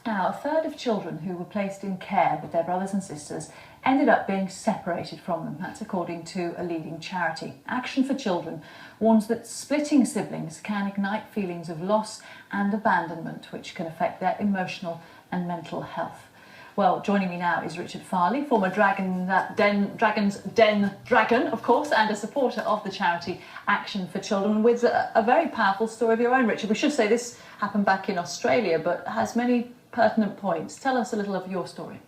Now, a third of children who were placed in care with their brothers and sisters ended up being separated from them. That's according to a leading charity. Action for Children warns that splitting siblings can ignite feelings of loss and abandonment, which can affect their emotional and mental health. Well, joining me now is Richard Farleigh, former Dragon's Den dragon, of course, and a supporter of the charity Action for Children, with a very powerful story of your own, Richard. We should say this happened back in Australia, but has many pertinent points. Tell us a little of your story.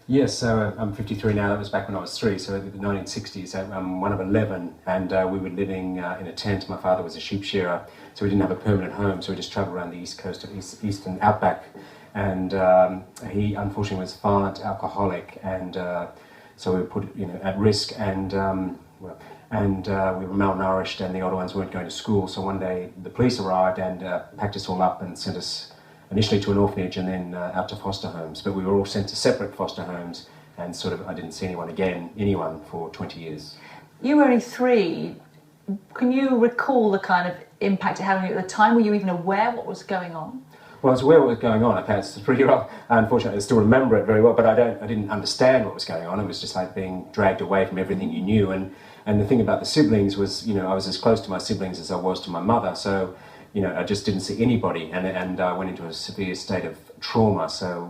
Yes, so I'm 53 now. That was back when I was 3, so in the 1960s. I'm one of 11, and we were living in a tent. My father was a sheep shearer, so we didn't have a permanent home, so we just travelled around the east coast of eastern outback. And he unfortunately was a violent alcoholic, and so we were put at risk, and we were malnourished, and the older ones weren't going to school. So one day the police arrived and packed us all up and sent us initially to an orphanage and then out to foster homes. But we were all sent to separate foster homes, and I didn't see anyone for 20 years. You were only 3. Can you recall the kind of impact it had on you at the time? Were you even aware what was going on? Well, I was aware what was going on. As a 3-year-old, unfortunately, I still remember it very well, but I didn't understand what was going on. It was just like being dragged away from everything you knew. And the thing about the siblings was, I was as close to my siblings as I was to my mother. So, I just didn't see anybody, and I went into a severe state of trauma. So,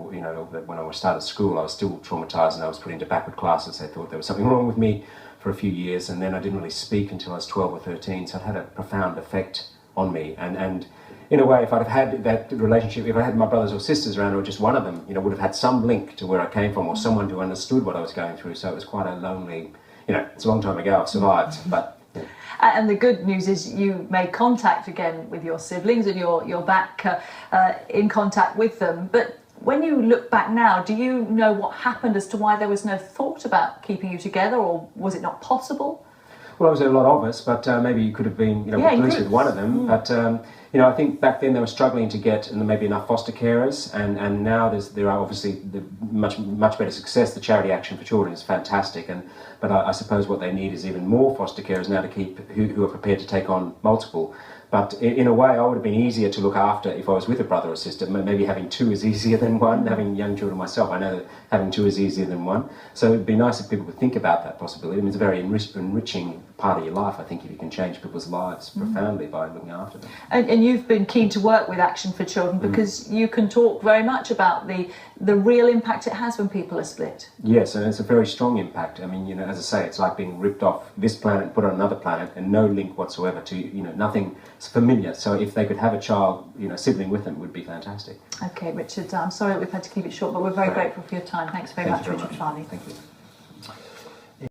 when I started school, I was still traumatised, and I was put into backward classes. They thought there was something wrong with me for a few years, and then I didn't really speak until I was 12 or 13. So it had a profound effect on me, and in a way, if I'd have had that relationship, if I had my brothers or sisters around, or just one of them, would have had some link to where I came from, or someone who understood what I was going through. So it was quite a lonely, it's a long time ago, I've survived, but... Yeah. And the good news is you made contact again with your siblings, and you're back in contact with them. But when you look back now, do you know what happened as to why there was no thought about keeping you together, or was it not possible? Well, there was a lot of us, but maybe you could have been, at least with one of them. But I think back then they were struggling to get maybe enough foster carers, and now there are obviously much better success. The charity Action for Children is fantastic, but I suppose what they need is even more foster carers now to keep who are prepared to take on multiple. But in a way, I would have been easier to look after if I was with a brother or sister. Maybe having 2 is easier than 1. Having young children myself, I know that having 2 is easier than 1. So it'd be nice if people would think about that possibility. I mean, it's a very enriching part of your life, I think, if you can change people's lives profoundly by looking after them. And you've been keen to work with Action for Children because you can talk very much about the real impact it has when people are split. Yes, and it's a very strong impact. I mean, as I say, it's like being ripped off this planet and put on another planet, and no link whatsoever to, nothing familiar. So if they could have a child, sibling with them, it would be fantastic. Okay, Richard, I'm sorry that we've had to keep it short, but we're very grateful for your time. Thanks very much, Richard Farleigh. Thank you.